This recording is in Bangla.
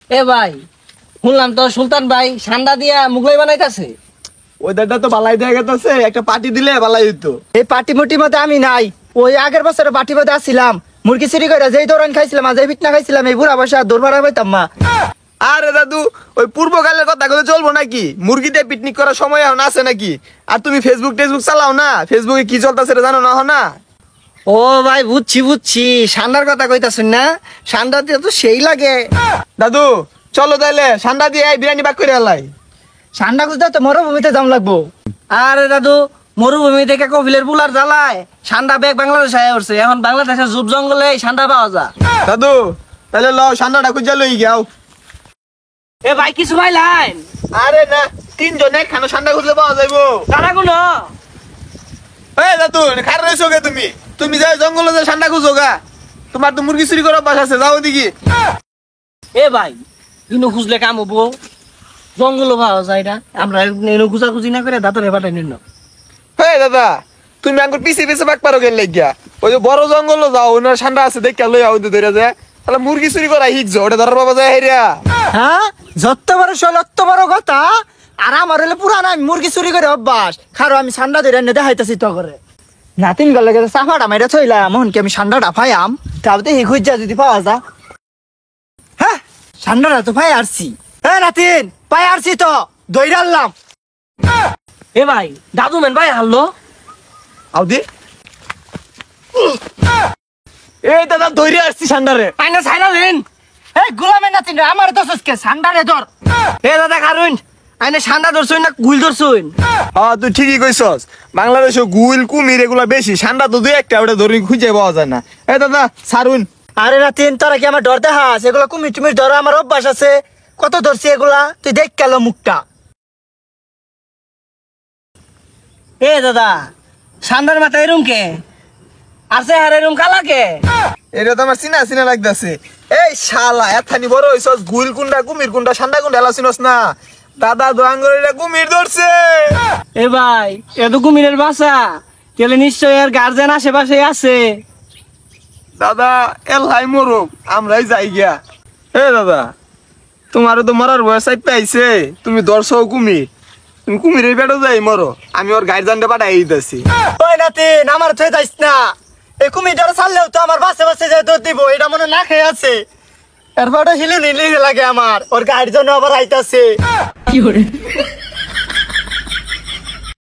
এ ভাই শুনলাম তো সুলতান ভাই সান্ডা দিয়া মুগলাই বানাইতাছে। ওইটা তো বালাই দিয়ে গেছে, একটা পার্টি দিলে বালাই হইতো। এই পার্টি মুটির মধ্যে আমি নাই, ওই আগের বছরে পার্টি মধ্যে আসছিলাম, মুরগি চুরি করে যেই দৌড়ান খাইছিলাম আর যেই পিটনা খাইছিলাম, এই বুড়া বসে দৌড় মারা পাইতাম মা। আরে দাদু, ওই পূর্বকালের কথা গুলো চলবো নাকি? মুরগিতে পিকনিক করার সময় এখন আছে নাকি? আর তুমি ফেসবুক চালাও না, ফেসবুকে কি চলতেছে জানো না? না ও ভাই বুঝছি, সান্ডার কথা কইতাছুন না? সান্ডা দিয়ে তো সেই লাগে। দাদু চলো তাইলে সান্ডা দিয়ে বিরিয়ানি বাক করে আলাই। সান্ডা খুঁজতে তো মরুভূমিতে যাম লাগবো। আরে দাদু, মরুভূমি থেকে কপিলের বুলার জ্বালায় সান্ডা ব্যাগ বাংলাদেশ আয়া উঠছে। এখন বাংলাদেশের জুব জঙ্গলে সান্ডা পাওয়া যায়। দাদু তাহলে লও সান্ডাটা খুঁজা লই যাও। এ ভাই কিছু ভাই লাইন। আরে না, তিনজন একখানে সান্ডা খুঁজলে পাওয়া যাইবো। কারা গুলো? এই দাদু খার রয়েছো গে তুমি? তুমি যাই জঙ্গলে যে সান্ডা খুঁজো গা, তোমার তো মুরগি চুরি করার অভ্যাস আছে, যাও দেখি। এ ভাই ইনো খুঁজলে কাম হবো? জঙ্গল পাওয়া যায় না, আমরা এনো খুঁজাখুঁজি না করে দাঁতরে পাঠাই নিন। হে দাদা, তুমি আঙ্গুর পিছে পিছে বাক পারো গেল লাগিয়া, ওই যে বড় জঙ্গল যাও, ওনার সান্ডা আছে দেখে লই আও ধরে যায়। তাহলে মুরগি চুরি করা শিখছো, ওটা ধরার বাবা যায় হেরিয়া। হ্যাঁ, যত বড় শোল অত বড় কথা। আর আমার হলে পুরানা মুরগি চুরি করে অভ্যাস। খারো আমি সান্ডা ধরে এনে দেখাইতেছি তো করে। নাতিন গেলে গেছে চাফাটা মাইরা থইলাম, মন কি আমি সান্ডাটা পাইয়াম? তাও দেখি খুঁজা যদি পাওয়া যা। হ্যাঁ, সান্ডাটা তো পাই আসছি। হ্যাঁ নাতিন, পাই আসছি তো, দই ডাললাম। এ ভাই দাদু মেন ভাই হারলো। আও দি। এই দাদা ধরে আসছি সান্ডারে। আইনা ছাইনা দেন। এই গোলামের নাতিন রে, আমার তো সসকে সান্ডারে ধর। এ দাদা কারুন আইনে সান্ডা ধরছুন না গুল ধরছুন? হ্যাঁ তুই ঠিকই কইছস, বাংলাদেশে গুইল কুমির এগুলা বেশি, সান্ডা তো দুই একটা, ওটা ধরে খুঁজে পাওয়া যায় না। এই দাদা সারুন। আরে নাতিন, তোরা কি আমার ডর দেখাস? এগুলো কুমির টুমির ধরা আমার অভ্যাস আছে, কত ধরছি এগুলা, তুই দেখ গেল মুখটা। এ দাদা সান্ডার মাথা এরম কে? আর সে হার এরম কালা কে? এটা তো আমার চিনা চিনা লাগতেছে। এই শালা এথানি বড় হইছস, গুইল কুন্ডা কুমির কুন্ডা সান্ডা কুন্ডা এলা চিনস না? দাদা দোয়াঙ্গরে কুমির ধরছে। এ ভাই এ তো কুমিরের বাসা, তাহলে নিশ্চয় এর গার্জেন আশেপাশে আছে। দাদা এলাই মরুক, আমরাই যাই গিয়া। এ দাদা, তোমারও তো মরার বয়স পাইছে, তুমি ধরছো কুমির, তুমি কুমিরের বেড়ো যাই মরো, আমি ওর গার্জেনটা পাঠাই দিতেছি। ওই নাতিন, আমার থয়ে যাইস না। এই কুমির ধরে ছাড়লেও তো আমার বাসে বাসে যে দৌড় দিব, এটা মনে না খেয়ে আছে। এরপর হিলু নিলে লাগে আমার, ওর গাড়ির জন্য আবার আইতাছে। কি করে?